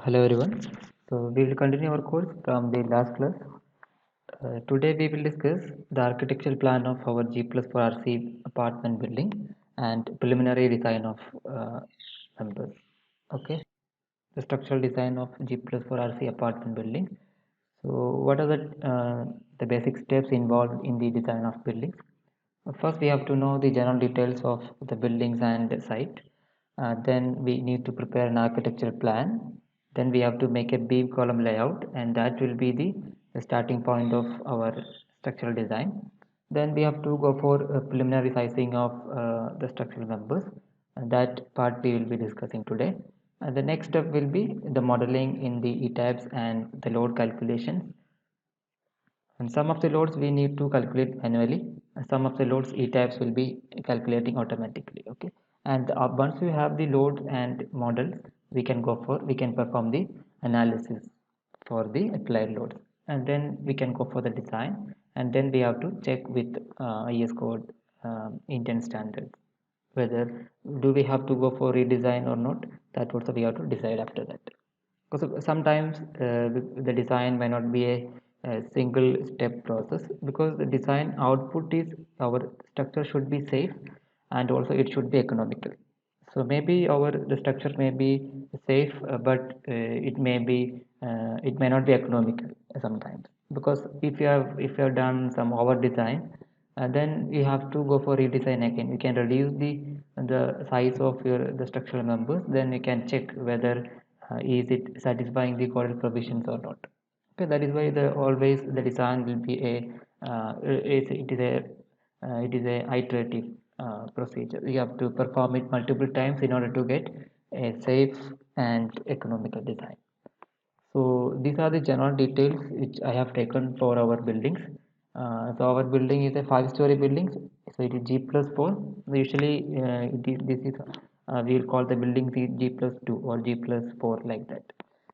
Hello everyone. So we will continue our course from the last class. Today we will discuss the architectural plan of our G plus 4 RC apartment building and preliminary design of members. Okay, the structural design of G plus 4 RC apartment building. So what are the basic steps involved in the design of buildings? First, we have to know the general details of the buildings and the site. Then we need to prepare an architectural plan. Then we have to make a beam column layout, and that will be the starting point of our structural design. Then we have to go for a preliminary sizing of the structural members, and that part we will be discussing today. And the next step will be the modeling in the ETABS and the load calculations, and some of the loads we need to calculate manually, and some of the loads ETABS will be calculating automatically. Okay, and once we have the loads and models, we can perform the analysis for the applied loads, and then we can go for the design, and then we have to check with IS code, Indian standards, whether do we have to go for redesign or not. That also we have to decide after that, because sometimes the design may not be a single step process, because the design output is our structure should be safe and also it should be economical. So maybe the structure may be safe, but it may not be economical sometimes, because if you have done some over design, then you have to go for redesign again. You can reduce the size of the structural members, then you can check whether is it satisfying the coded provisions or not. Okay, that is why the always the design will be it is a iterative procedure. You have to perform it multiple times in order to get a safe and economical design. So these are the general details which I have taken for our buildings. So our building is a five-story building. So it is G plus 4. So usually this is we will call the building G plus 2 or G plus 4, like that.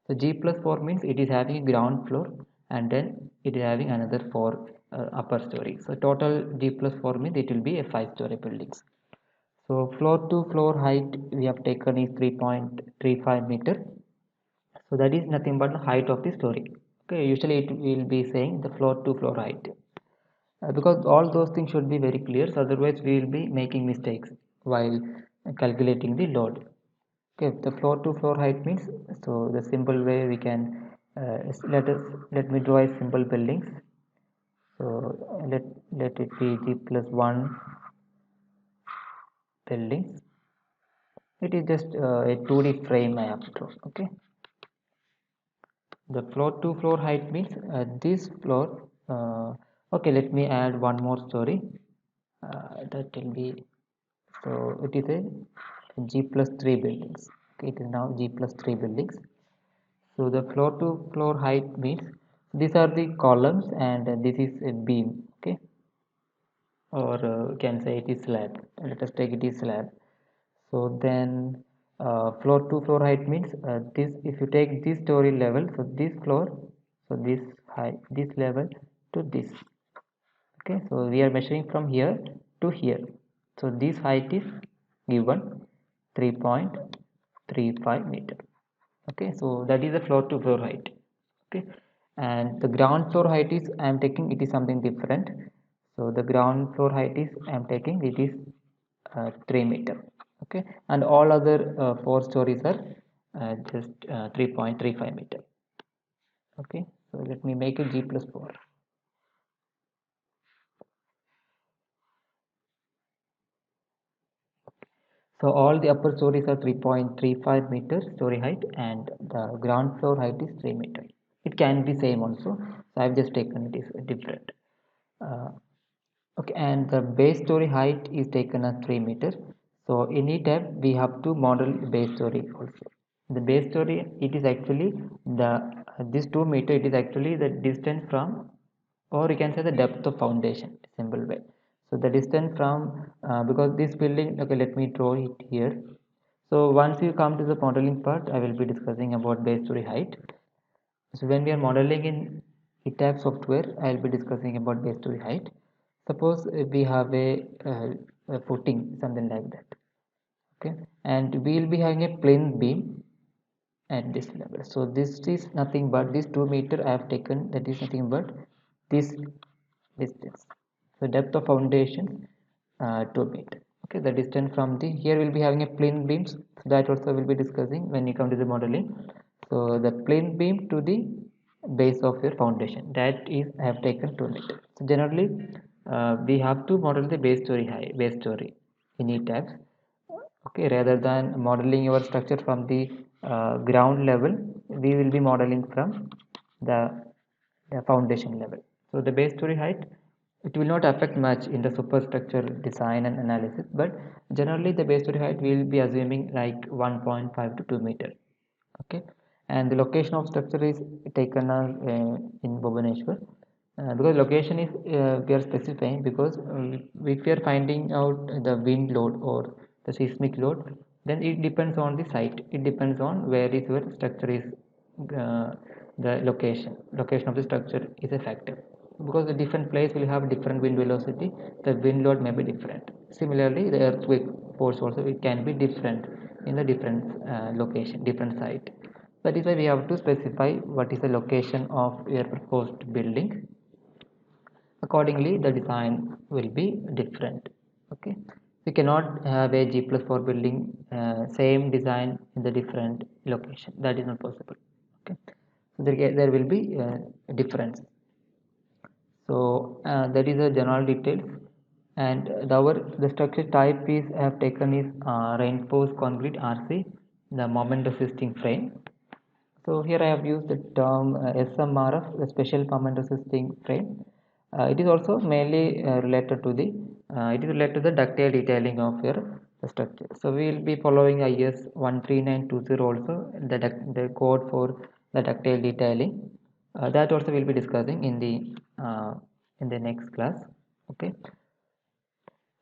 So G plus 4 means it is having a ground floor, and then it is having another four upper story. So total G plus 4 means it will be a five-story buildings. So floor to floor height we have taken is 3.35 meter. So that is nothing but the height of the story. Okay, usually it will be saying the floor to floor height, because all those things should be very clear, so otherwise we will be making mistakes while calculating the load. Okay, the floor to floor height means, so the simple way we can let me draw a simple buildings. So let it be G plus 1 buildings. It is just a 2D frame I have to draw. Okay, the floor to floor height means this floor. Okay, let me add one more story. That will be, so it is a G plus 3 buildings. Okay, it is now G plus 3 buildings. So the floor to floor height means these are the columns, and this is a beam. Okay, or you can say it is slab. Let us take it is slab. So then floor to floor height means this, if you take this story level, so this floor, so this height, this level to this. Okay, so we are measuring from here to here. So this height is given 3.35 meter. Okay, so that is the floor to floor height. Okay, and the ground floor height is I am taking, it is something different. So the ground floor height is I am taking, it is 3 meter. Okay, and all other four stories are just 3.35 meter. Okay, so let me make it G plus 4. So all the upper stories are 3.35 meters story height, and the ground floor height is 3 meters. It can be same also. So I've just taken it is different. Uh, okay, and the base story height is taken as 3 meters. So in ETAB we have to model base story also. The base story, it is actually the this 2 meter. It is actually the distance from, or you can say the depth of foundation, simple way. So the distance from because this building, okay, let me draw it here. So once you come to the modeling part, I will be discussing about base story height. So when we are modeling in ETAB software, I will be discussing about base story height. Suppose we have a footing, something like that. Okay, and we will be having a plain beam, at this level. So this is nothing but this 2 meter I have taken, that is nothing but this distance. So depth of foundation 2 meter. Okay, the distance from the, here we'll be having a plain beams, so that also we'll be discussing when you come to the modeling. So the plain beam to the base of your foundation, that is I have taken 2 meter. So generally we have to model the base story high, base story in E-tabs. Okay, rather than modeling your structure from the ground level, we will be modeling from the, the foundation level. So the base story height, it will not affect much in the superstructure design and analysis, but generally the base story height we will be assuming like 1.5 to 2 meter. Okay, and the location of structure is taken as in Bhubaneswar, because location is we are specifying, because if we are finding out the wind load or the seismic load, then it depends on the site, it depends on where is your structure is, the location of the structure is a factor, because the different place will have different wind velocity, the wind load may be different. Similarly the earthquake force also, it can be different in the different location, different site. That is why we have to specify what is the location of your proposed building. Accordingly the design will be different. Okay, we cannot have a G plus 4 building same design in the different location, that is not possible. Okay, so there will be difference. So that is the general details, and the structure type is I have taken is reinforced concrete RC, the moment resisting frame. So here I have used the term SMRF, the special moment resisting frame. It is also mainly related to the it is related to the ductile detailing of your structure. So we will be following IS 13920 also, the code for the ductile detailing. That also we'll be discussing in the next class. Okay.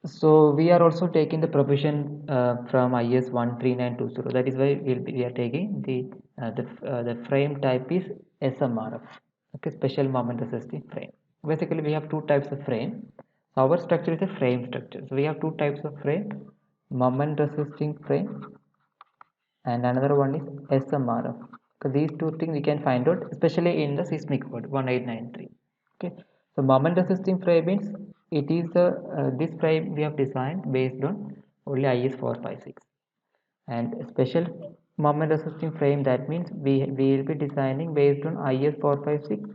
So we are also taking the provision from IS 13920. That is why we are taking the frame type is SMRF. Okay, special moment resisting frame. Basically, we have two types of frame. Our structure is a frame structure. So we have two types of frame: moment resisting frame, and another one is SMRF. So these two things we can find out, especially in the seismic code 1893. Okay, so moment resisting frame means it is the this frame we have designed based on only IS 456, and special moment resisting frame, that means we will be designing based on IS 456.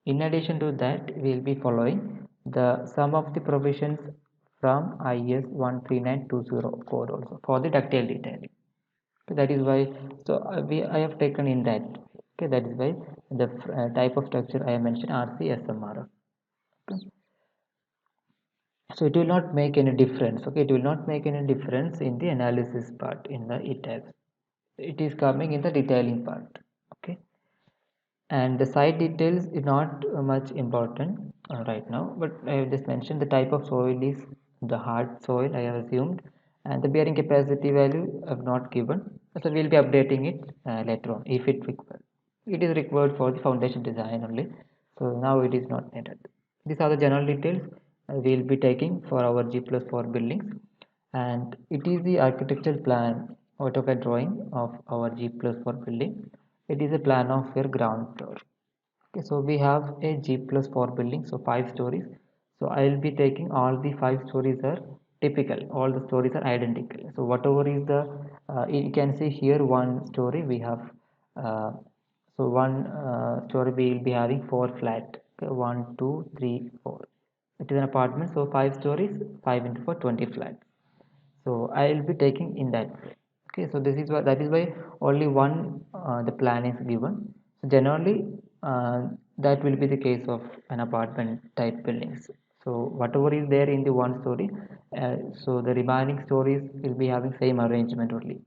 In addition to that, we will be following the some of the provisions from IS 13920 code also for the ductile detailing. That is why, so I have taken in that. Okay, that is why the type of structure I have mentioned RCSMR. Okay. So it will not make any difference. Okay, it will not make any difference in the analysis part in the ETABS. It is coming in the detailing part. Okay, and the site details is not much important right now, but I have just mentioned the type of soil is the hard soil I have assumed, and the bearing capacity value I have not given, so we'll be updating it later on if it required. It is required for the foundation design only, so now it is not needed. These are the general details we'll be taking for our G plus 4 buildings, and it is the architectural plan AutoCAD drawing of our G plus 4 building. It is a plan of your ground floor. Okay, so we have a G plus 4 building, so 5 stories. So I will be taking all the 5 stories are typical, all the stories are identical. So whatever is the you can see here one story we have, uh, so one story we will be having 4 flat. Okay, 1 2 3 4. It is an apartment, so 5 stories, 5 into 4, 20 flats. So I will be taking in that way. Okay, so this is why, that is why only one the plan is given. So generally that will be the case of an apartment type buildings. So whatever is there in the one story, so the remaining stories will be having same arrangement only.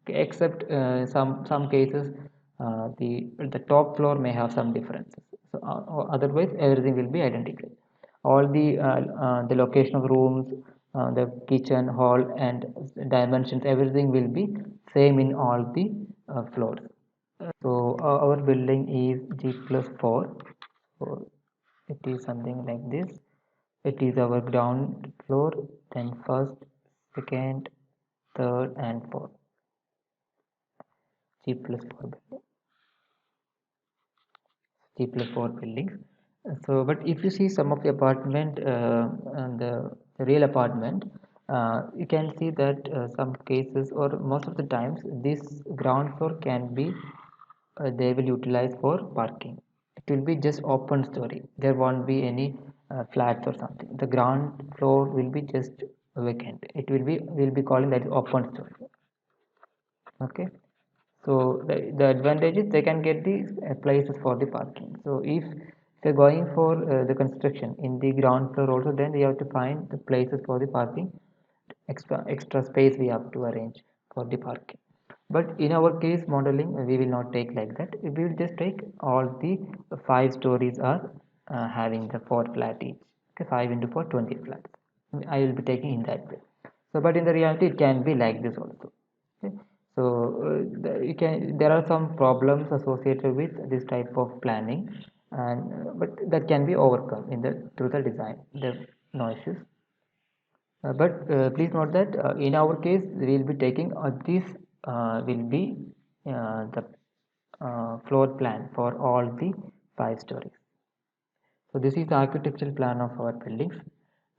Okay, except some cases the top floor may have some differences. So otherwise everything will be identical. All the location of rooms, the kitchen, hall, and dimensions, everything will be same in all the floors. So our building is G plus 4. So it is something like this. It is our ground floor, then first, second, third, and fourth. G plus 4 building, G plus 4 buildings. So, but if you see some of the apartment and the real apartment, you can see that some cases or most of the times this ground floor can be they will utilize for parking. It will be just open story. There won't be any flats or something. The ground floor will be just vacant. It will be we'll be calling that open story. Okay. So the advantage is they can get the places for the parking. So if they're going for the construction in the ground floor also, then we have to find the places for the parking. Extra space we have to arrange for the parking. But in our case modeling, we will not take like that. We will just take all the 5 stories are having the 4 flat each. Okay, 5 into 4, 20 flats. I will be taking in that way. So, but in the reality, it can be like this also. Okay. So you can there are some problems associated with this type of planning, and but that can be overcome in the through the design. There are no issues. But please note that in our case we will be taking this will be the floor plan for all the 5 stories. So this is the architectural plan of our buildings,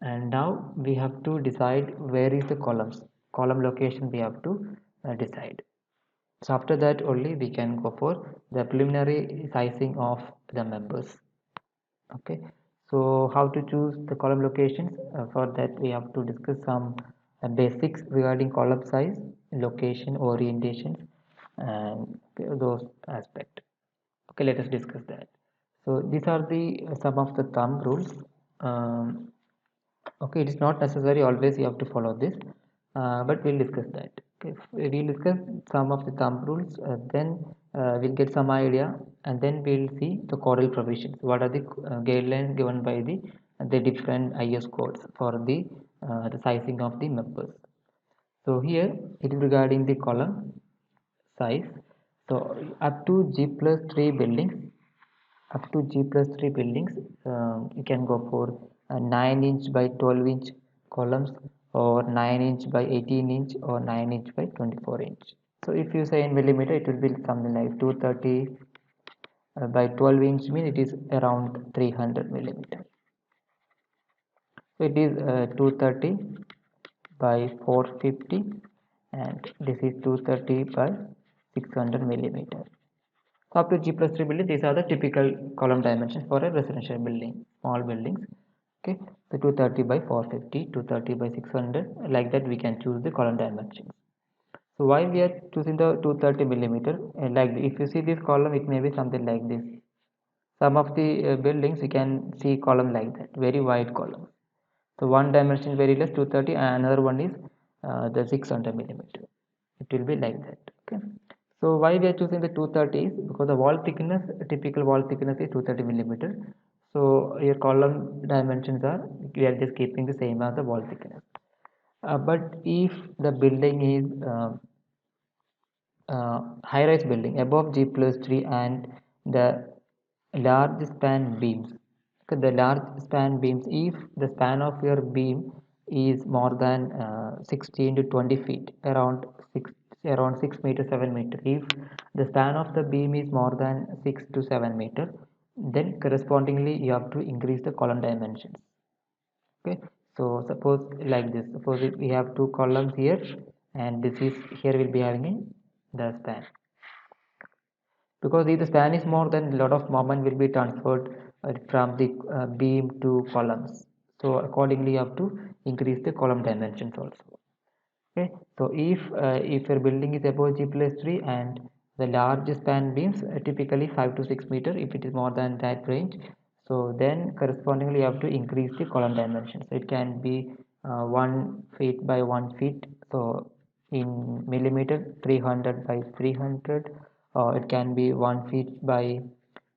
and now we have to decide where is the column location we have to decide. So after that only we can go for the preliminary sizing of the members. Okay, so how to choose the column locations? For that we have to discuss some basics regarding column size, location, orientation, and those aspects. Okay, let us discuss that. So these are the some of the thumb rules. Okay, it is not necessary always you have to follow this, but we'll discuss that. Okay, we'll discuss some of the thumb rules, then we'll get some idea, and then we'll see the codal provisions. What are the guidelines given by the different IS codes for the sizing of the members? So here it is regarding the column size. So up to G plus 3 buildings, you can go for 9-inch by 12-inch columns, or 9-inch by 18-inch, or 9-inch by 24-inch. So if you say in millimeter, it will be something like 230 by 12-inch, mean it is around 300 millimeter. So it is 230 by 450, and this is 230 by 600 millimeter. So up to G plus 3 building, these are the typical column dimensions for a residential building, small buildings. Okay, so 230 by 450, 230 by 600, like that we can choose the column dimensions. So why we are choosing the 230 millimeter? Like if you see this column, it may be something like this. Some of the buildings you can see column like that, very wide column. So one dimension is very less, 230, and another one is the 600 millimeter. It will be like that. Okay. So why we are choosing the 230 is because the wall thickness, typical wall thickness is 230 millimeter. So your column dimensions are, we are just keeping the same as the wall thickness. But if the building is high-rise building above G plus 3 and the large span beams. Okay, the large span beams, if the span of your beam is more than 16 to 20 feet, around 6 meter, 7 meter. If the span of the beam is more than 6 to 7 meter, then correspondingly you have to increase the column dimensions. Okay, so suppose like this, suppose if we have 2 columns here, and this is here will be having the span, because if the span is more, then a lot of moment will be transferred from the beam to columns. So accordingly you have to increase the column dimensions also. Okay, so if your building is above G plus 3 and the large span beams typically 5 to 6 meter, if it is more than that range, so then correspondingly you have to increase the column dimension. So it can be 1 feet by 1 feet, so in millimeter 300 by 300, or it can be 1 feet by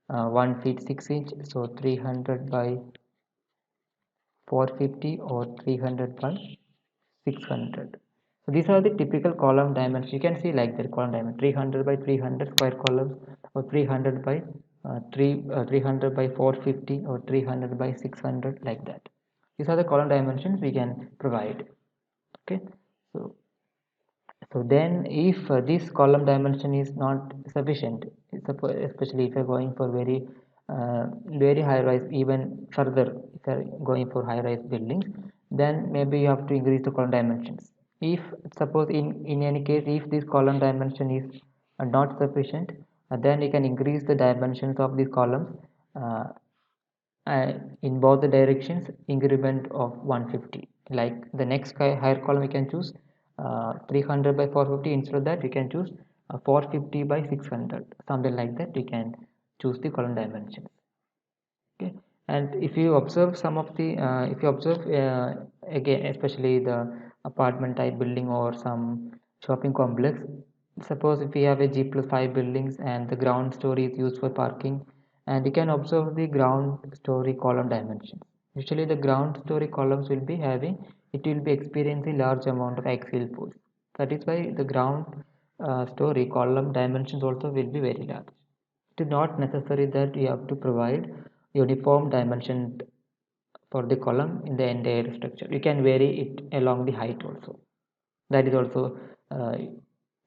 1 feet 6 inch, so 300 by 450, or 300 by 600. So these are the typical column dimensions. You can see like that column dimension 300 by 300 square columns, or 300 by 300 by 450, or 300 by 600, like that. These are the column dimensions we can provide. Okay, so So then if this column dimension is not sufficient, especially if you're going for very high rise, even further if you're going for high rise buildings, then maybe you have to increase the column dimensions. If suppose in any case if this column dimension is not sufficient, then you can increase the dimensions of these columns uh, in both the directions, increment of 150. Like the next higher column we can choose 300 by 450. Instead of that we can choose 450 by 600, something like that. We can choose the column dimensions. Okay. And if you observe some of the if you observe again, especially the apartment type building or some shopping complex, suppose if we have a G+5 buildings and the ground story is used for parking, and you can observe the ground story column dimensions. Usually the ground story columns will be having, it will be experiencing large amount of axial force. That is why the ground story column dimensions also will be very large. It is not necessary that you have to provide uniform dimension for the column in the entire structure. You can vary it along the height also. That is also uh,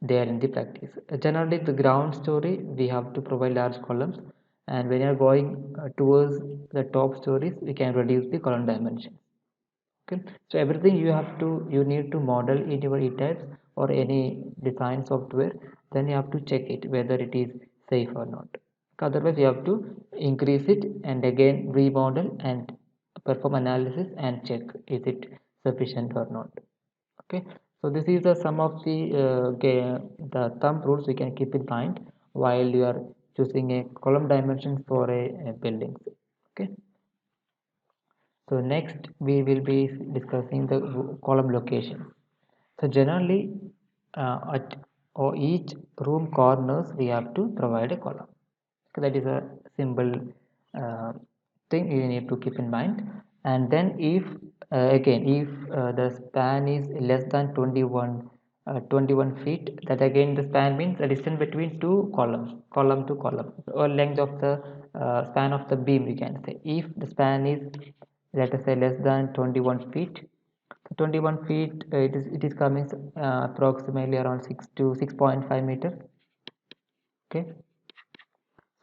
there in the practice. Generally, the ground story we have to provide large columns, and when you are going towards the top stories, we can reduce the column dimension. Okay, so everything you need to model in your e-types or any design software, then you have to check it whether it is safe or not. Otherwise you have to increase it and again remodel and perform analysis and check is it sufficient or not. Okay, so this is the some of the thumb rules we can keep in mind while you are choosing a column dimension for a building. Okay. So next we will be discussing the column location. So generally at or each room corners we have to provide a column. So that is a simple uh, thing you need to keep in mind. And then if again if the span is less than 21 feet, that again the span means the distance between two columns, column to column, or length of the span of the beam, we can say. If the span is, let us say, less than 21 feet, 21 feet it is coming approximately around 6 to 6.5 meter. Okay,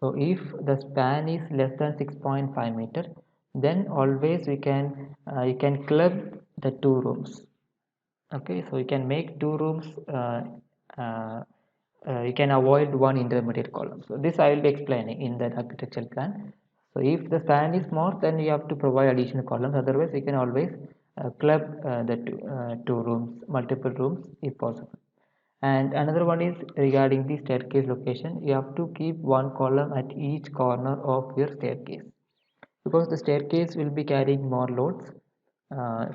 so if the span is less than 6.5 meter, then always we can you can club the two rooms. Okay, so you can make two rooms, uh, you can avoid one intermediate column. So this I will be explaining in the architectural plan. So if the span is more, then you have to provide additional columns. Otherwise you can always club the two rooms, multiple rooms if possible. And another one is regarding the staircase location. You have to keep one column at each corner of your staircase, because the staircase will be carrying more loads.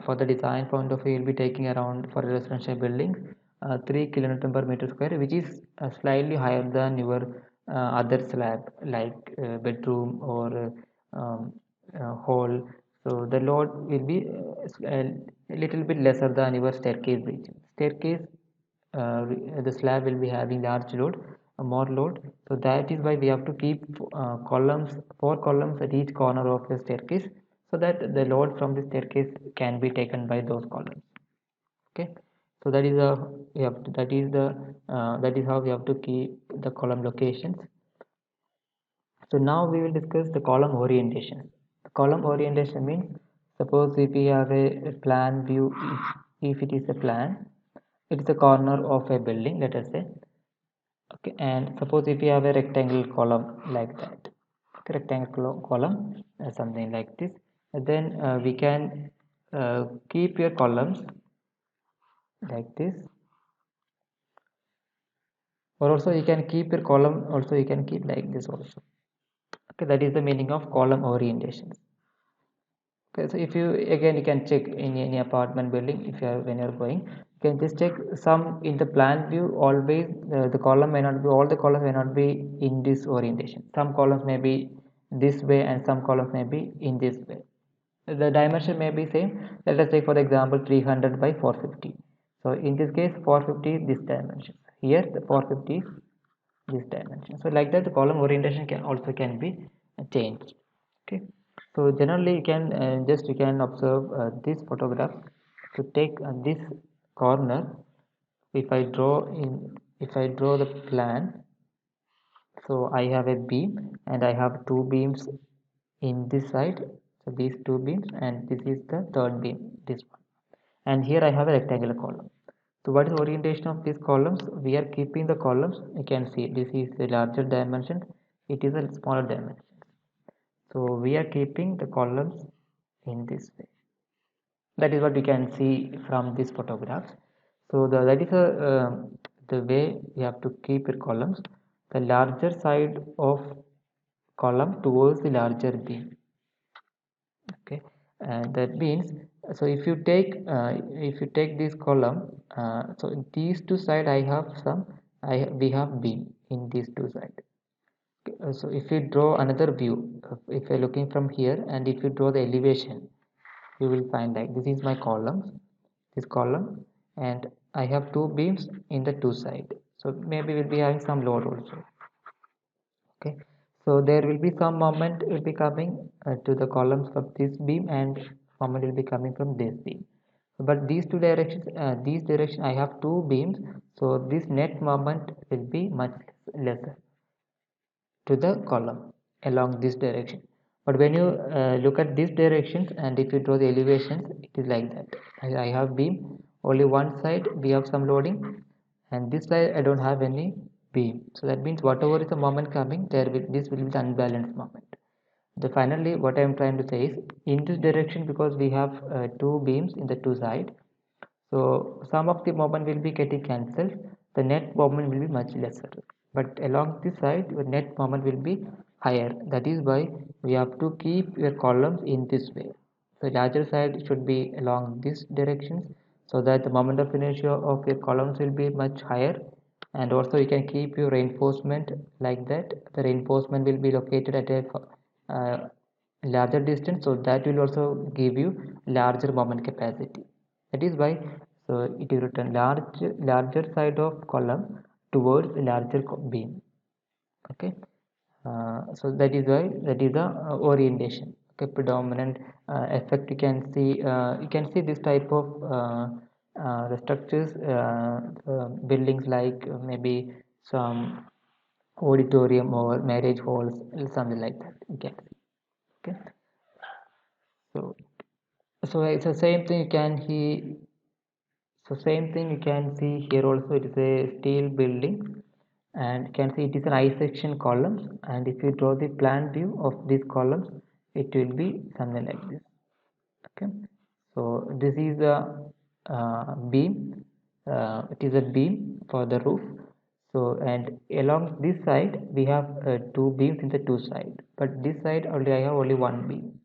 For the design point of view, you'll be taking around, for a residential building, 3 kilonewton per meter square, which is slightly higher than your other slab like bedroom or hall. So the load will be a little bit lesser than your staircase region. Staircase, the slab will be having large load, more load. So that is why we have to keep columns, 4 columns at each corner of the staircase, so that the load from the staircase can be taken by those columns. Okay, so that is a we have to, that is how we have to keep the column locations. So now we will discuss the column orientation. The column orientation means, suppose if we have a plan view, if it is a plan, it is a corner of a building, let us say. Okay, and suppose if you have a rectangle column like that, okay, rectangle column, something like this, and then we can keep your columns like this, or also you can keep your column also, you can keep like this also. Okay, that is the meaning of column orientation. Okay, so if you again you can check in any apartment building, if you are when you are going, you can just check some in the plan view. Always the column may not be, all the columns may not be in this orientation. Some columns may be this way and some columns may be in this way. The dimension may be same. Let us take for example 300 by 450. So in this case 450 is this dimension, here the 450 is this dimension. So like that the column orientation can be changed. Okay, so generally you can you can observe this photograph to take this corner. if I draw the plan, so I have a beam and I have two beams in this side, so these two beams, and this is the third beam, this one, and here I have a rectangular column. So what is the orientation of these columns? We are keeping the columns, you can see this is a larger dimension, it is a smaller dimension, so we are keeping the columns in this way. That is what we can see from this photograph. So that is the way we have to keep your columns, the larger side of column towards the larger beam. Okay, and that means, so if you take this column, so in these two side I have we have beam in these two side. Okay, so if you draw another view, if you're looking from here and if you draw the elevation, you will find like this is my this column, and I have two beams in the two side, so maybe we'll be having some load also. Okay, so there will be some moment will be coming to the columns of this beam, and moment will be coming from this beam, but these two directions, these direction I have two beams, so this net moment will be much lesser to the column along this direction. But when you look at these directions and if you draw the elevations, it is like that. I have beam only one side, we have some loading, and this side I don't have any beam, so that means whatever is the moment coming, this will be the unbalanced moment. Finally what I am trying to say is, in this direction, because we have two beams in the two side, so some of the moment will be getting cancelled, the net moment will be much lesser, but along this side your net moment will be higher. That is why we have to keep your columns in this way. The larger side should be along this directions, so that the moment of inertia of your columns will be much higher, and also you can keep your reinforcement like that. The reinforcement will be located at a larger distance, so that will also give you larger moment capacity. That is why, so it is written larger side of column towards larger beam. Okay, so that is why that is the orientation. Okay, predominant effect, you can see this type of the structures, buildings like maybe some auditorium or marriage halls, something like that you can see. Okay, so it's the same thing you can see. So same thing you can see here also, it is a steel building, and you can see it is an I section columns, and if you draw the plan view of these columns, it will be something like this. Okay, so this is a beam, it is a beam for the roof. So, and along this side we have two beams in the two side, but this side only I have only one beam.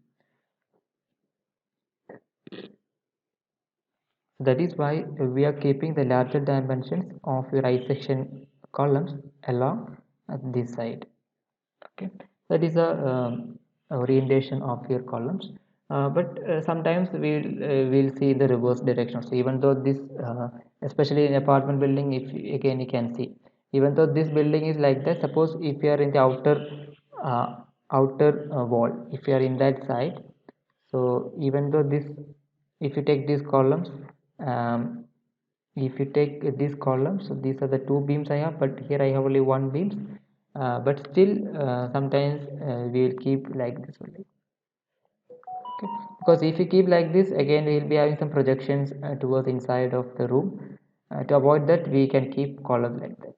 So that is why we are keeping the larger dimensions of your I section columns along this side. Okay, that is a orientation of your columns. But sometimes we'll see the reverse direction. So even though this, especially in apartment building, if again you can see, even though this building is like that, suppose if you are in the outer wall, if you are in that side, so even though this, if you take these columns, um, if you take these columns, so these are the two beams I have, but here I have only one beams, but still sometimes we will keep like this only. Okay, because if you keep like this, again we will be having some projections towards inside of the room. To avoid that, we can keep columns like that,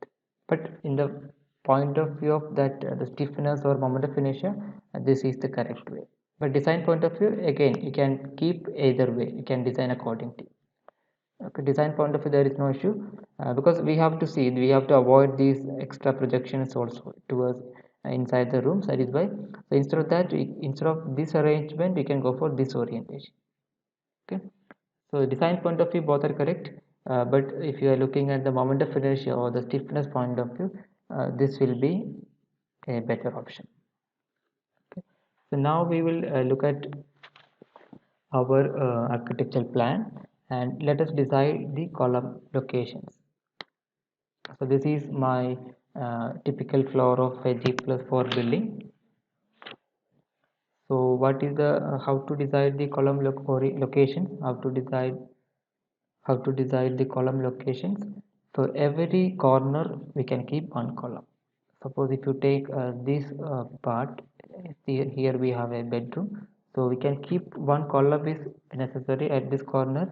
but in the point of view of that the stiffness or moment of inertia, this is the correct way. But design point of view, again you can keep either way, you can design accordingly. Okay, design point of view, there is no issue, because we have to see, we have to avoid these extra projections also towards inside the rooms. That is why, so instead of that, instead of this arrangement, we can go for this orientation. Okay, so design point of view both are correct, but if you are looking at the moment of inertia or the stiffness point of view, this will be a better option. Okay, so now we will look at our architectural plan, and let us decide the column locations. So this is my typical floor of a G plus 4 building. So what is the how to decide the column locations, how to decide the column locations. So every corner we can keep one column. Suppose if you take this part, here we have a bedroom, so we can keep one column is necessary at this corner,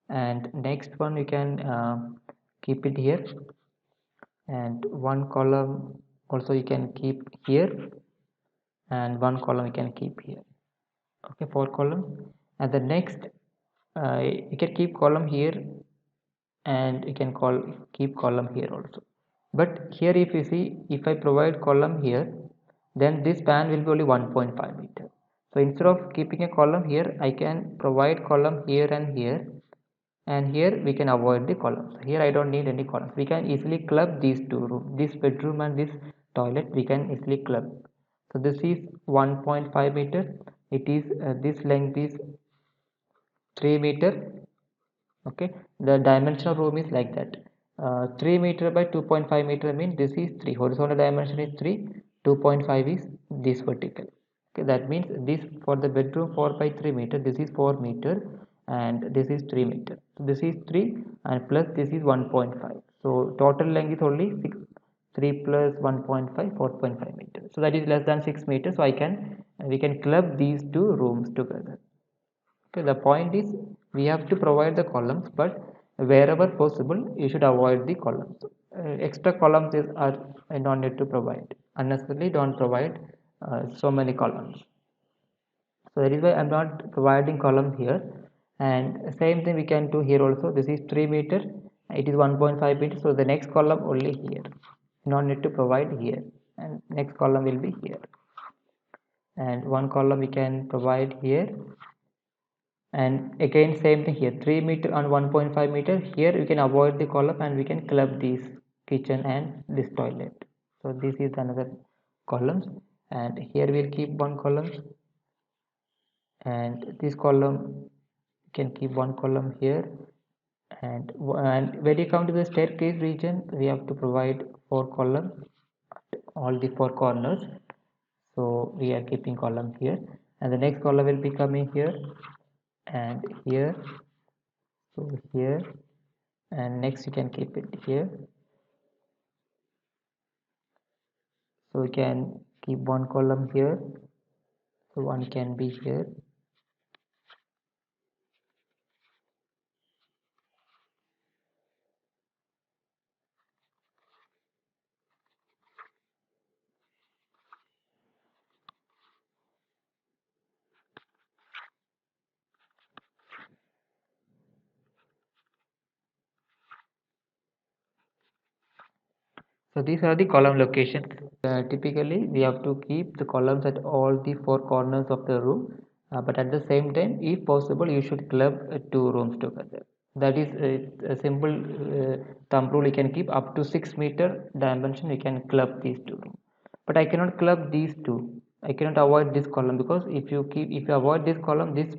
and next one you can keep it here, and one column also you can keep here, and one column you can keep here. Okay, 4 columns. And the next you can keep column here, and you can keep column here also. But here if you see, if I provide column here, then this span will be only 1.5 meter. So instead of keeping a column here, I can provide column here and here, and here we can avoid the columns. Here I don't need any columns. We can easily club these two rooms, this bedroom and this toilet, we can easily club. So this is 1.5 meter. It is this length is 3 meter. Okay, the dimension of room is like that. 3 meter by 2.5 meter means this is 3, horizontal dimension is 3, 2.5 is this vertical. Okay, that means this for the bedroom 4 by 3 meter, this is 4 meter, and this is 3 meter. So this is 3 and plus this is 1.5. So total length is only 6, 3 plus 1.5, 4.5 meters. So that is less than 6 meters. So we can club these two rooms together. Okay, the point is we have to provide the columns, but wherever possible you should avoid the columns. Extra columns are not need to provide. Unnecessarily don't provide so many columns. So that is why I'm not providing column here. And same thing we can do here also. This is 3 meter, it is 1.5 meter. So the next column only here. No need to provide here, and next column will be here. And one column we can provide here, and again same thing here, 3 meter and 1.5 meter. Here we can avoid the column and we can club this kitchen and this toilet. So this is another columns, and here we'll keep one column, and this column can keep one column here. And when you come to the staircase region, we have to provide 4 columns at all the 4 corners. So we are keeping column here, and the next column will be coming here and here. So here, and next you can keep it here. So we can keep one column here, so one can be here. So these are the column locations. Typically we have to keep the columns at all the 4 corners of the room, but at the same time, if possible, you should club 2 rooms together. That is a simple thumb rule. You can keep up to 6 meter dimension, you can club these 2 rooms. But I cannot club these two. I cannot avoid this column, because if you avoid this column, this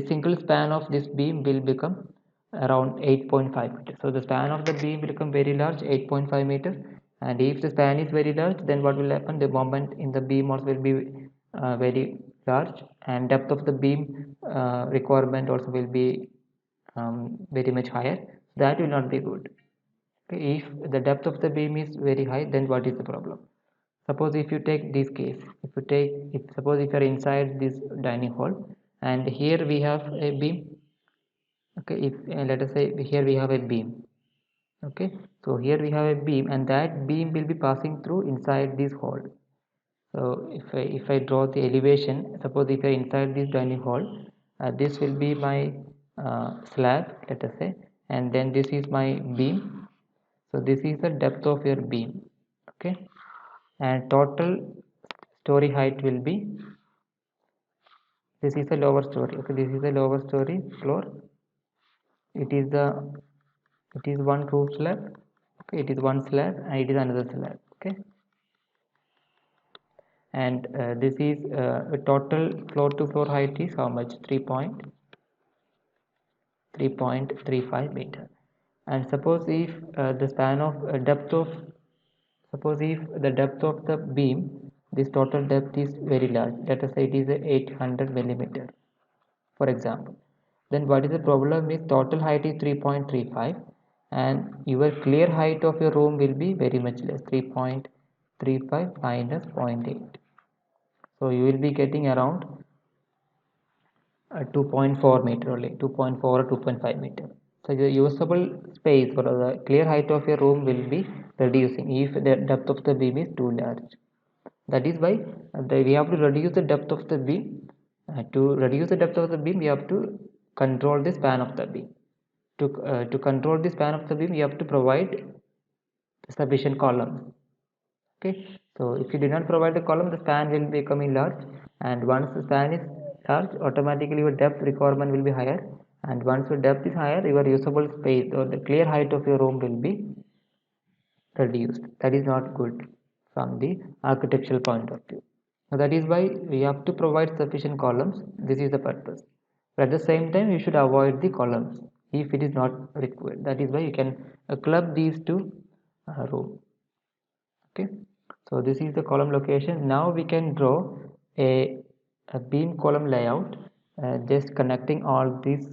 single span of this beam will become around 8.5 meters. So the span of the beam will become very large, 8.5 meters. And if the span is very large, then what will happen? The moment in the beam also will be very large, and depth of the beam requirement also will be very much higher. That will not be good. Okay, if the depth of the beam is very high, then what is the problem? Suppose if you take this case, suppose if you are inside this dining hall, and here we have a beam. Okay, if let us say here we have a beam. Okay, so here we have a beam, and that beam will be passing through inside this hall. So if I draw the elevation, suppose if you are inside this dining hall, this will be my slab, let us say, and then this is my beam. So this is the depth of your beam. Okay, and total story height will be, this is the lower story. Okay, this is the lower story floor. It is one roof slab. Okay, it is one slab and it is another slab. Okay, and this is the total floor to floor height is how much? 3.35 meter. And suppose if the span of depth of, suppose if the depth of the beam, this total depth is very large, let us say it is a 800 millimeter, for example. Then what is the problem is total height is 3.35, and your clear height of your room will be very much less, 3.35 minus 0.8. So you will be getting around 2.4 meter only, 2.4 or 2.5 meter. So the usable space or the clear height of your room will be reducing if the depth of the beam is too large. That is why we have to reduce the depth of the beam. To reduce the depth of the beam, we have to control the span of the beam. To control the span of the beam, you have to provide sufficient columns. Okay, so if you do not provide the column, the span will be becoming large, and once the span is large, automatically your depth requirement will be higher, and once your depth is higher, your usable space or the clear height of your room will be reduced. That is not good from the architectural point of view. So that is why we have to provide sufficient columns. This is the purpose. But at the same time, you should avoid the columns if it is not required. That is why you can club these two rows. Okay, so this is the column location. Now we can draw a beam column layout, just connecting all these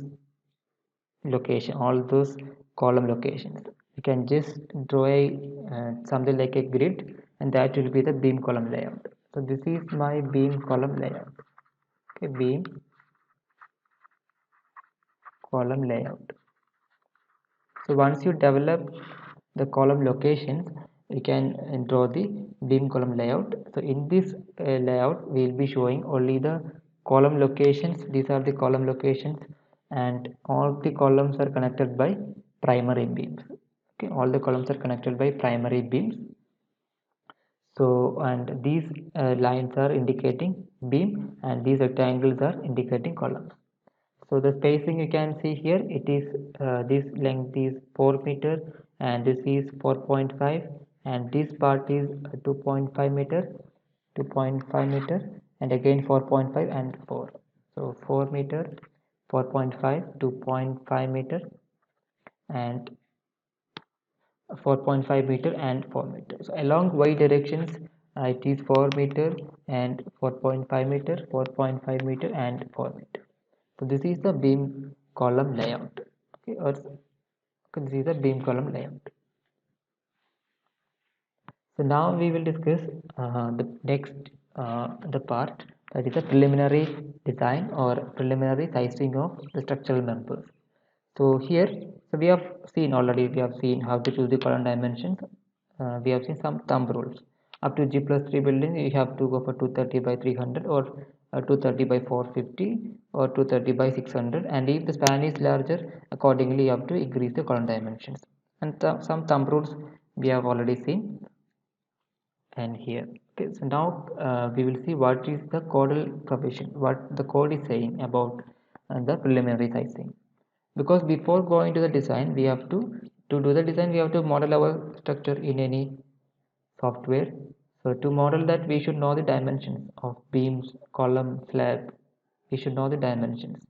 location, all those column locations. We can just draw a something like a grid, and that will be the beam column layout. So this is my beam column layout. Okay, beam column layout. So once you develop the column locations, you can draw the beam column layout. So in this layout, we will be showing only the column locations. These are the column locations, and all the columns are connected by primary beams. Okay, all the columns are connected by primary beams. So, and these lines are indicating beam, and these rectangles are indicating columns. So the spacing you can see here, it is this length is 4 meter, and this is 4.5, and this part is 2.5 meter, 2.5 meter, and again 4.5 and 4. So 4 meter, 4.5, 2.5 meter, and 4.5 meter and 4 meter. So along y directions, it is 4 meter and 4.5 meter, 4.5 meter and 4 meter. So this is the beam column layout. Okay, or this is the beam column layout. So now we will discuss the next the part, that is the preliminary design or preliminary sizing of the structural members. So here, so we have seen already, we have seen how to choose the column dimensions. We have seen some thumb rules. Up to G+3 building, you have to go for 230 by 300 or 230 by 450 or 230 by 600. And if the span is larger, accordingly you have to increase the column dimensions. And some thumb rules we have already seen. And here, okay, so now we will see what is the codal provision, what the code is saying about the preliminary sizing. Because before going to the design, we have to do the design, we have to model our structure in any software. So to model that, we should know the dimensions of beams, column, slab. We should know the dimensions.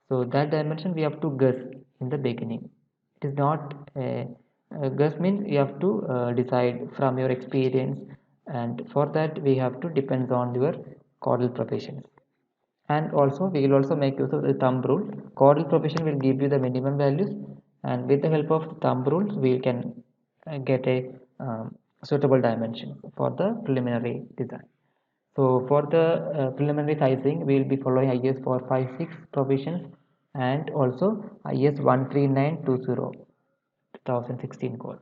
So that dimension we have to guess in the beginning. It is not a guess means you have to decide from your experience, and for that we have to depend on your caudal provisions. And also we will also make use of the thumb rule. Caudal provision will give you the minimum values, and with the help of thumb rules we can get a suitable dimension for the preliminary design. So for the preliminary sizing, we will be following IS 456 provisions and also IS 13920 2016 code.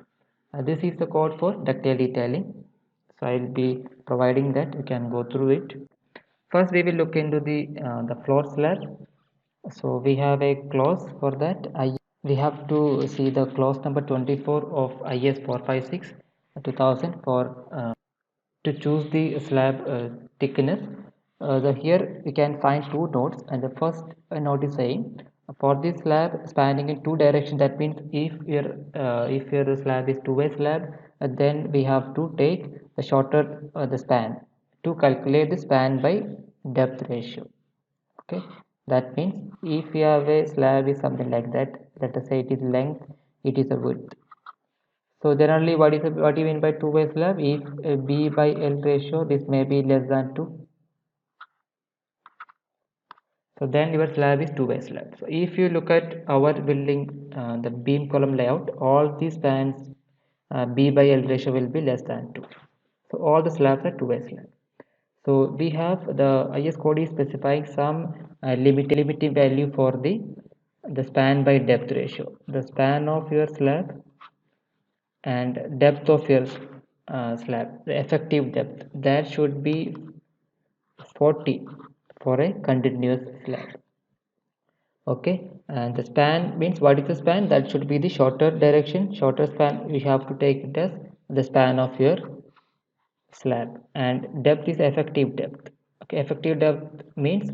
This is the code for ductile detailing. So I will be providing that. You can go through it. First, we will look into the floor slab. So we have a clause for that. We have to see the clause number 24 of IS 456 2000 for to choose the slab thickness. Here we can find two nodes, and the first node is saying for this slab spanning in two directions. That means if your slab is two-way slab, then we have to take the shorter the span to calculate the span by depth ratio. Okay, that means if you have a slab is something like that, let us say it is length, it is a width. So generally, what do you mean by two-way slab? If B by L ratio, this may be less than 2. So then your slab is two-way slab. So if you look at our building, the beam column layout, all these spans B by L ratio will be less than 2. So all the slabs are two-way slab. So we have the IS code is specifying some limiting value for the span by depth ratio. The span of your slab and depth of your slab, the effective depth, that should be 40 for a continuous slab. Okay, and the span means what is the span? That should be the shorter direction. Shorter span we have to take it as the span of your slab, and depth is effective depth. Okay, effective depth means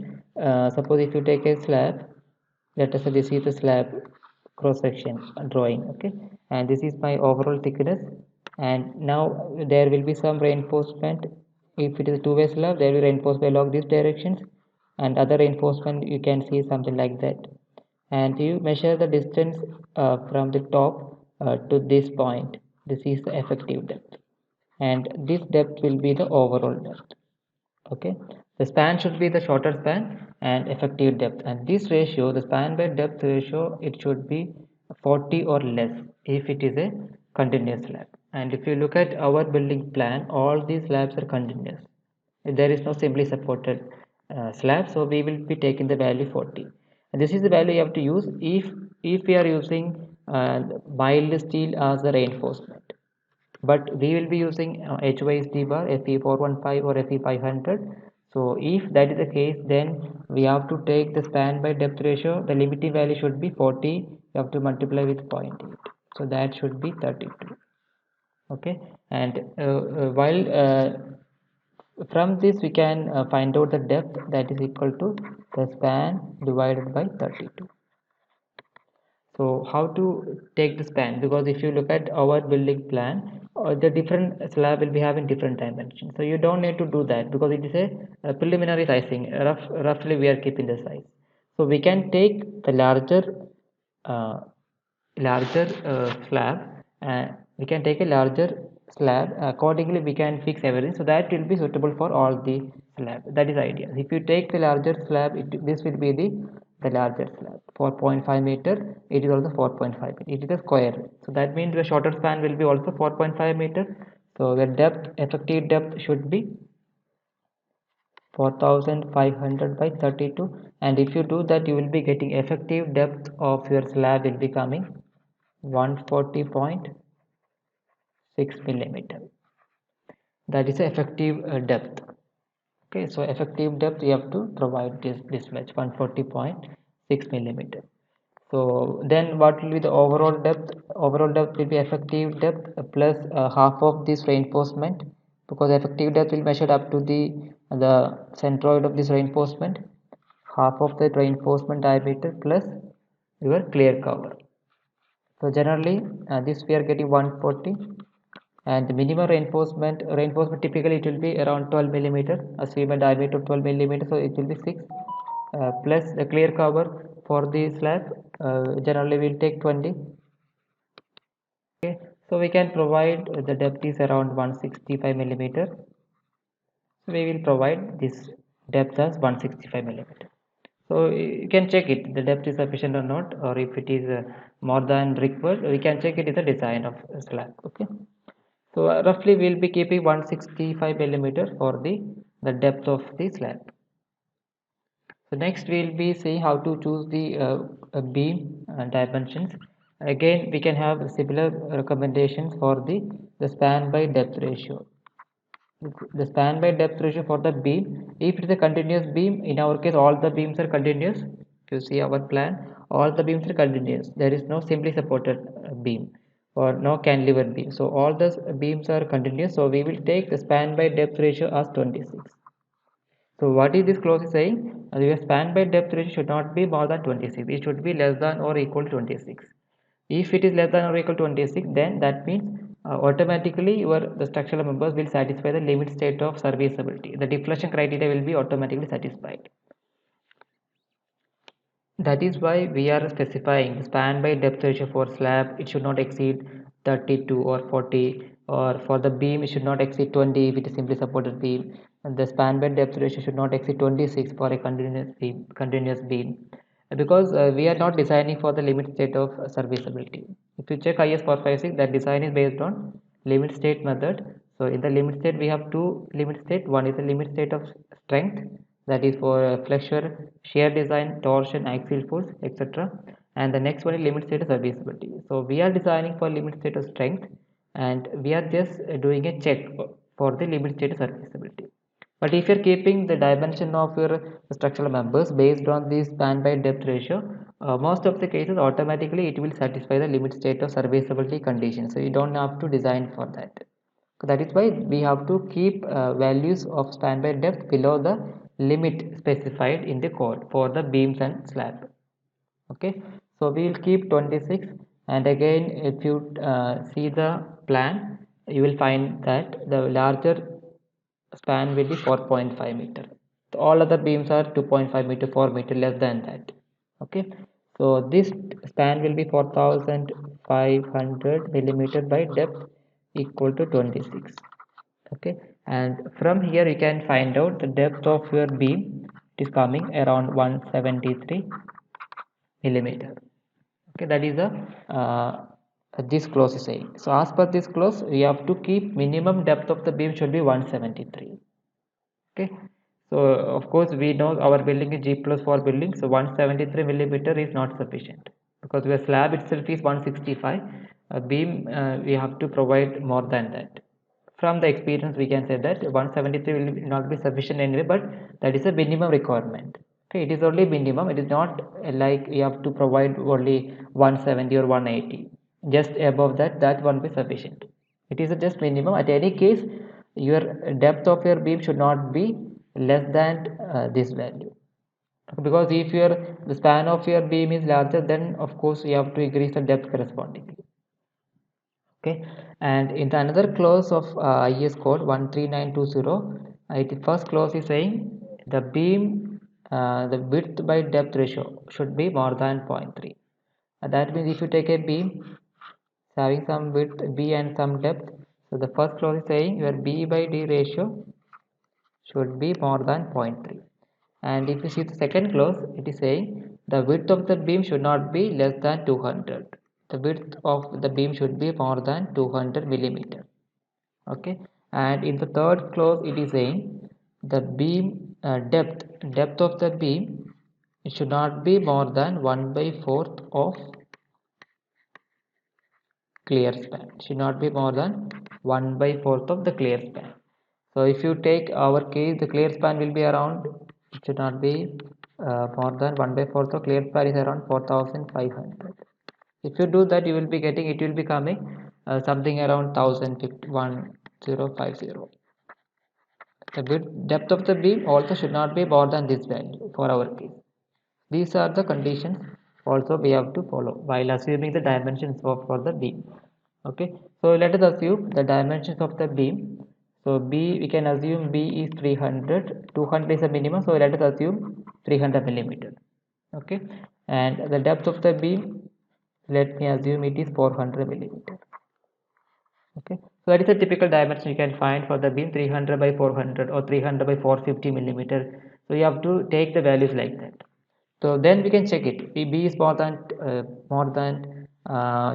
suppose if you take a slab, let us say this is the slab cross section drawing. Okay, and this is my overall thickness, and now there will be some reinforcement. If it is a two-way slab, there will be reinforcement along these directions, and other reinforcement you can see something like that. And you measure the distance from the top to this point. This is the effective depth, and this depth will be the overall depth. Okay, the span should be the shorter span and effective depth, and this ratio, the span by depth ratio, it should be 40 or less if it is a continuous slab. And if you look at our building plan, all these slabs are continuous. There is no simply supported slab, so we will be taking the value 40, and this is the value you have to use if we are using mild steel as the reinforcement, but we will be using HYSD bar FE415 or FE500. So if that is the case, then we have to take the span by depth ratio. The limiting value should be 40. You have to multiply with 0.8, so that should be 32. Okay, and while from this we can find out the depth, that is equal to the span divided by 32. So how to take the span? Because if you look at our building plan, the different slab will be having different dimensions, so you don't need to do that because it is a preliminary sizing. Roughly we are keeping the size, so we can take the uh, larger slab, and we can take a larger slab. Accordingly we can fix everything, so that will be suitable for all the slab. That is the idea. If you take the larger slab, this will be the larger slab, 4.5 meter. It is also 4.5 meter. It is a square, so that means the shorter span will be also 4.5 meter. So the depth, effective depth, should be 4500 by 32, and if you do that, you will be getting effective depth of your slab will be coming 140.6 millimeter. That is the effective depth. Okay, so effective depth you have to provide this much, 140.6 millimeter. So then what will be the overall depth? Overall depth will be effective depth plus half of this reinforcement, because effective depth will measured up to the centroid of this reinforcement, half of the reinforcement diameter plus your clear cover. So generally this we are getting 140, and the minimum reinforcement typically it will be around 12 millimeter, assume a diameter of 12 millimeter, so it will be 6 plus the clear cover for the slab. Generally we'll take 20. Okay, so we can provide the depth is around 165 millimeter, so we will provide this depth as 165 millimeter. So you can check it, the depth is sufficient or not, or if it is more than required, we can check it in the design of slab. Okay, so roughly we'll be keeping 165 millimeter for the depth of the slab. So next we'll be seeing how to choose the beam dimensions. Again we can have similar recommendations for the span by depth ratio. The span by depth ratio for the beam, if it is a continuous beam, in our case all the beams are continuous. If you see our plan, all the beams are continuous. There is no simply supported beam or no cantilever beam, so all the beams are continuous, so we will take the span by depth ratio as 26. So what is this clause is saying? Your span by depth ratio should not be more than 26. It should be less than or equal to 26. If it is less than or equal to 26, then that means automatically the structural members will satisfy the limit state of serviceability. The deflection criteria will be automatically satisfied. That is why we are specifying span by depth ratio for slab. It should not exceed 32 or 40, or for the beam it should not exceed 20 if it is simply supported beam. the span bed depth ratio should not exceed 26 for a continuous beam because we are not designing for the limit state of serviceability. If you check IS 456, that design is based on limit state method. So in the limit state, we have two limit state. One is the limit state of strength, that is for flexure, shear design, torsion, axial force, etc. And the next one is limit state of serviceability. So we are designing for limit state of strength, and we are just doing a check for the limit state of serviceability. But if you're keeping the dimension of your structural members based on the span by depth ratio, most of the cases automatically it will satisfy the limit state of serviceability condition. So you don't have to design for that. So that is why we have to keep values of span by depth below the limit specified in the code for the beams and slab. Okay, so we will keep 26, and again if you see the plan, you will find that the larger span will be 4.5 meter. All other beams are 2.5 meter, 4 meter, less than that. Okay, so this span will be 4500 millimeter by depth equal to 26. Okay, and from here you can find out the depth of your beam. It is coming around 173 millimeter. Okay, that is the this clause is saying. So as per this clause, we have to keep minimum depth of the beam should be 173. Okay, so of course we know our building is G+4 building, so 173 millimeter is not sufficient because the slab itself is 165. A beam we have to provide more than that. From the experience we can say that 173 will not be sufficient anyway, but that is a minimum requirement. Okay, it is only minimum, it is not like you have to provide only 170 or 180. Just above that, that won't be sufficient. It is just minimum. At any case, your depth of your beam should not be less than this value, because if your the span of your beam is larger, then of course you have to increase the depth correspondingly. Okay, and in the another clause of IS code 13920, the first clause is saying the beam the width by depth ratio should be more than 0.3. That means if you take a beam having some width b and some depth, so the first clause is saying your b by d ratio should be more than 0.3. And if you see the second clause, it is saying the width of the beam should not be less than 200. The width of the beam should be more than 200 millimeter. Okay, and in the third clause it is saying the beam depth of the beam, it should not be more than 1 by 4th of clear span. It should not be more than 1 by 4th of the clear span. So if you take our case, the clear span will be around, it should not be more than 1 by 4th of clear span is around 4500. If you do that, you will be getting, it will be coming something around 1050. The depth of the beam also should not be more than this value for our case. These are the conditions also we have to follow while assuming the dimensions for the beam. Okay, so let us assume the dimensions of the beam. So B, we can assume B is 300, 200 is a minimum, so let us assume 300 millimeter. Okay, and the depth of the beam, let me assume it is 400 millimeter. Okay, so that is a typical dimension you can find for the beam, 300 by 400 or 300 by 450 millimeter. So you have to take the values like that. So then we can check it. If B is more than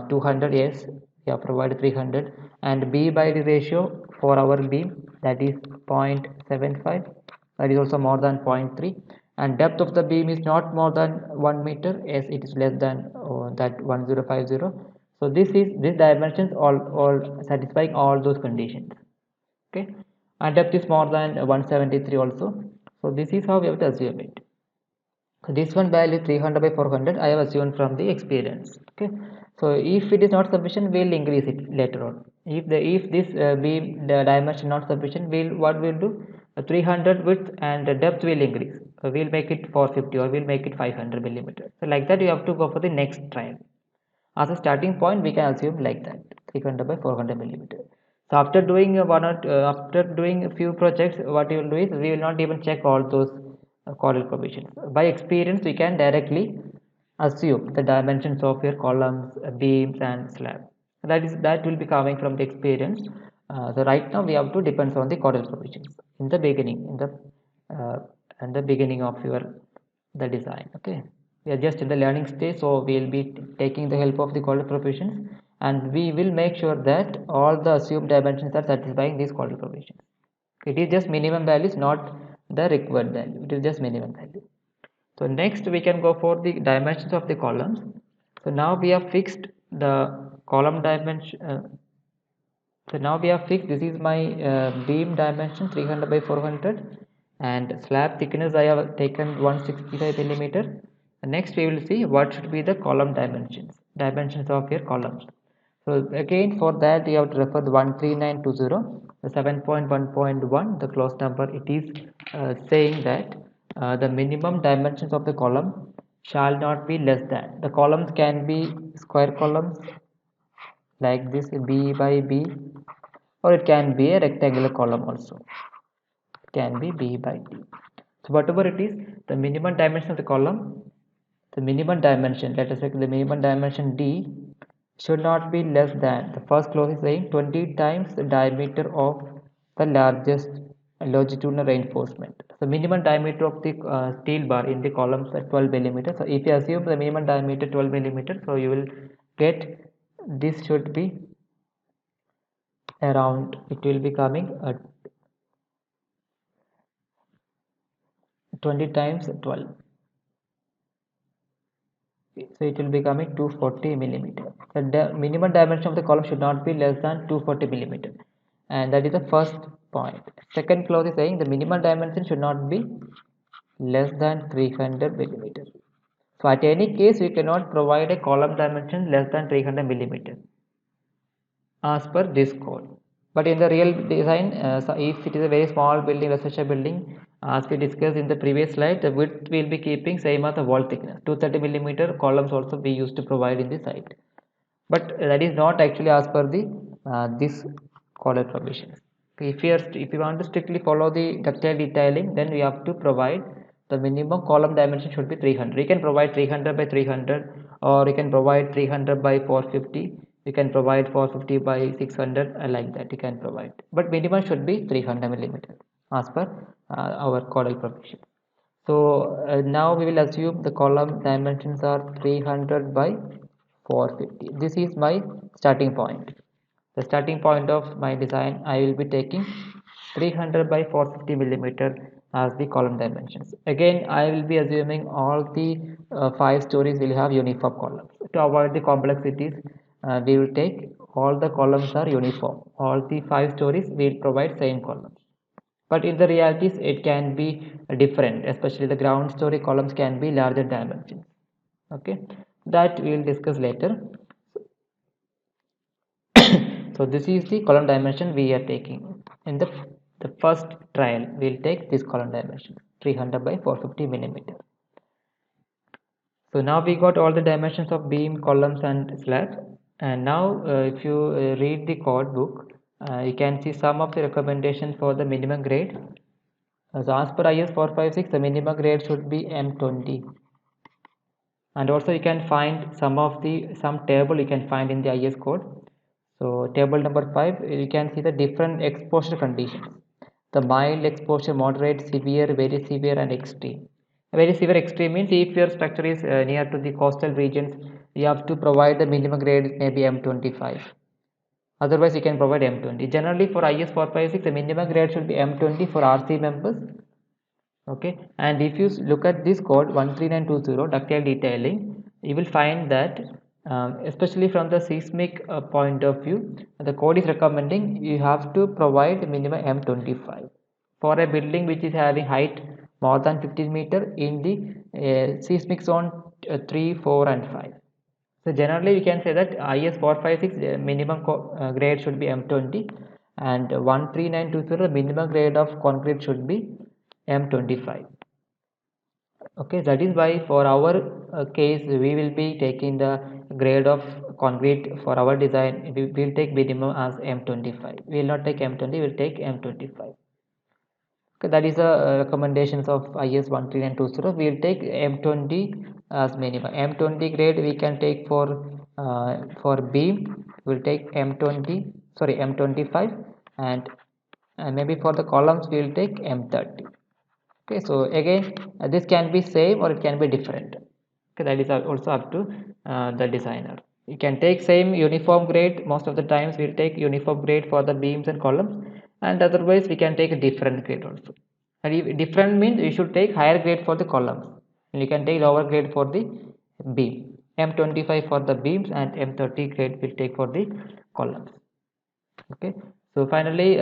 200, yes, we have provided 300, and B by the ratio for our beam, that is 0.75, that is also more than 0.3, and depth of the beam is not more than 1 meter, yes, it is less than that 1050. So this dimensions all satisfying all those conditions. Okay, and depth is more than 173 also. So this is how we have to assume it. So this one value 300 by 400 I have assumed from the experience. Okay, so if it is not sufficient, we'll increase it later on. If this beam the dimension not sufficient, what we'll do, 300 width and the depth will increase. So we'll make it 450 or we'll make it 500 millimeters. So like that you have to go for the next trial. As a starting point, we can assume like that 300 by 400 millimeter. So after doing after doing a few projects, what you will do is we will not even check all those correl provisions. By experience, we can directly assume the dimensions of your columns, beams, and slab. That will be coming from the experience. So right now we have to depend on the correl provisions. in the beginning, in the beginning of your the design. Okay, we are just in the learning stage, so we will be taking the help of the coefficients, and we will make sure that all the assumed dimensions are satisfying these coefficients. It is just minimum values, not the required value. It is just minimum value. So next we can go for the dimensions of the columns. So now we have fixed the column dimension. So now we have fixed, this is my beam dimension 300 by 400, and slab thickness I have taken 165 millimeter. Next we will see what should be the column dimensions of your columns. So again, for that you have to refer the 13920, the 7.1.1, the close number. It is saying that the minimum dimensions of the column shall not be less than. The columns can be square columns like this, B by B, or it can be a rectangular column also. It can be B by D. So whatever it is, the minimum dimension of the column, the minimum dimension, let us say the minimum dimension D should not be less than, the first clause is saying 20 times the diameter of the largest longitudinal reinforcement. The minimum diameter of the steel bar in the columns at 12 millimeters. So if you assume the minimum diameter 12 millimeters, so you will get this should be around, it will be coming 20 times 12, so it will be coming 240 millimeter. The minimum dimension of the column should not be less than 240 millimeter, and that is the first point. Second clause is saying the minimum dimension should not be less than 300 millimeter. So at any case we cannot provide a column dimension less than 300 millimeter as per this code. But in the real design, so if it is a very small building, residential building, as we discussed in the previous slide, the width will be keeping same as the wall thickness. 230 millimeter columns also we used to provide in the site. But that is not actually as per the this color provisions. If you want to strictly follow the ductile detailing, then we have to provide the minimum column dimension should be 300. You can provide 300 by 300, or you can provide 300 by 450. You can provide 450 by 600, like that you can provide. But minimum should be 300 millimeter as per our codal provision. So now we will assume the column dimensions are 300 by 450. This is my starting point. The starting point of my design, I will be taking 300 by 450 millimeter as the column dimensions. Again, I will be assuming all the 5 stories will have uniform columns. To avoid the complexities, we will take all the columns are uniform. All the 5 stories will provide same columns. But in the realities, it can be different, especially the ground story columns can be larger dimensions. Okay, that we will discuss later. So this is the column dimension we are taking. In the first trial, we will take this column dimension 300 by 450 millimeter. So now we got all the dimensions of beam, columns and slabs. And now if you read the code book, you can see some of the recommendations for the minimum grade. So as per IS 456, the minimum grade should be M20. And also you can find some table you can find in the IS code. So table number 5, you can see the different exposure conditions. The mild exposure, moderate, severe, very severe and extreme. Very severe extreme means if your structure is near to the coastal regions, you have to provide the minimum grade maybe M25. Otherwise you can provide M20. Generally for IS 456, the minimum grade should be M20 for RC members. Okay, and if you look at this code 13920 ductile detailing, you will find that especially from the seismic point of view, the code is recommending you have to provide minimum M25 for a building which is having height more than 15 meter in the seismic zone 3, 4 and 5. So generally we can say that IS 456 minimum grade should be M20, and 13920 minimum grade of concrete should be M25. Okay, that is why for our case we will be taking the grade of concrete for our design. We will take minimum as M25. We will not take M20, we will take M25. Okay, that is the recommendations of IS 13920. We will take M20 as minimum. M20 grade we can take for beam. We will take M25, and and maybe for the columns we will take M30. Okay, so again this can be same or it can be different. Okay, that is also up to the designer. You can take same uniform grade. Most of the times we'll take uniform grade for the beams and columns, and otherwise we can take a different grade also. And if different means you should take higher grade for the columns, and you can take lower grade for the beam. M25 for the beams and M30 grade will take for the columns. Okay, so finally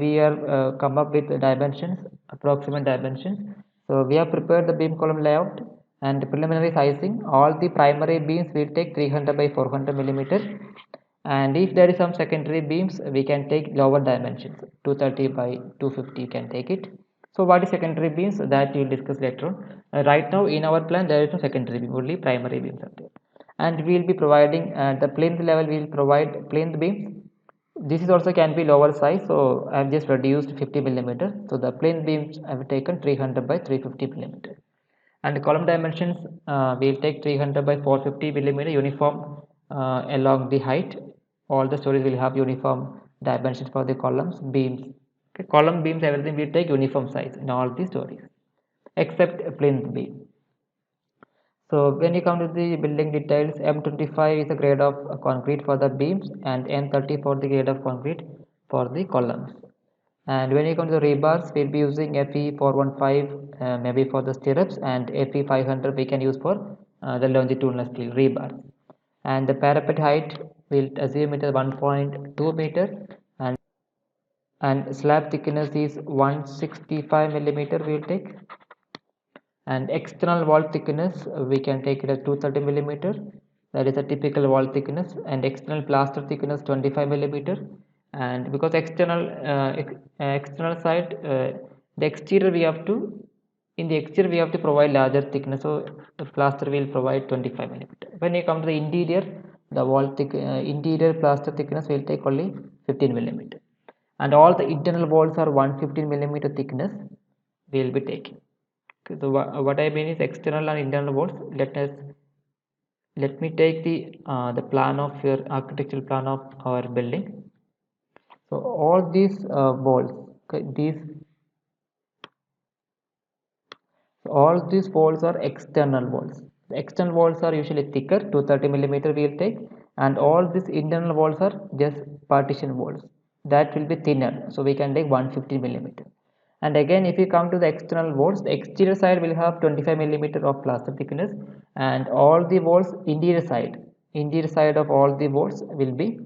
we are come up with the dimensions, approximate dimensions. So we have prepared the beam column layout and preliminary sizing. All the primary beams will take 300 by 400 millimeter, and if there is some secondary beams we can take lower dimensions, 230 by 250 you can take it. So what is secondary beams, that we will discuss later on. Right now in our plan there is no secondary beam, only primary beams are there, and we will be providing the plinth level, we will provide plinth beams. This is also can be lower size, so I have just reduced 50 millimeter. So the plain beams I have taken 300 by 350 millimeter, and the column dimensions we will take 300 by 450 millimeter uniform along the height. All the stories will have uniform dimensions for the columns, beams. Okay, column beams everything will take uniform size in all the stories except plinth beam. So when you come to the building details, M25 is the grade of concrete for the beams and M30 for the grade of concrete for the columns. And when you come to the rebars, we'll be using Fe415 maybe for the stirrups, and Fe500 we can use for the longitudinal steel rebar. And the parapet height we'll assume it as 1.2 meter, and slab thickness is 165 millimeter we will take, and external wall thickness we can take it as 230 millimeter, that is a typical wall thickness, and external plaster thickness 25 millimeter. And because external side, the exterior we have to, in the exterior we have to provide larger thickness, so the plaster will provide 25 millimeter. When you come to the interior, the interior plaster thickness will take only 15 millimeter, and all the internal walls are 115 millimeter thickness we will be taking. Okay, so what I mean is external and internal walls. Let me take the plan of your architectural plan of our building. So all these walls, okay, all these walls are external walls. The external walls are usually thicker, 230 millimeter we will take, and all these internal walls are just partition walls. That will be thinner, so we can take 150 millimeter. And again, if you come to the external walls, the exterior side will have 25 millimeter of plaster thickness, and all the walls interior side of all the walls will be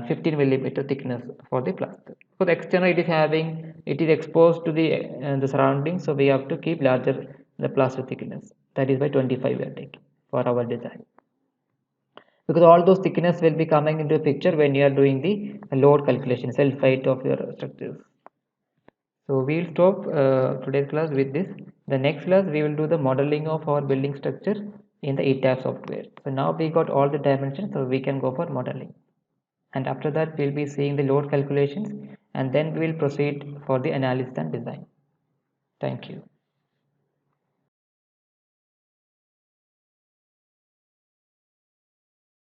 15 millimeter thickness for the plaster. For the external, it is exposed to the surroundings, so we have to keep larger the plaster thickness. That is why 25 we are taking for our design, because all those thickness will be coming into a picture when you are doing the load calculation, self height of your structures. So we will stop today's class with this. The next class we will do the modeling of our building structure in the ETABS software. So now we got all the dimensions, so we can go for modeling. And after that we'll be seeing the load calculations, and then we will proceed for the analysis and design. Thank you.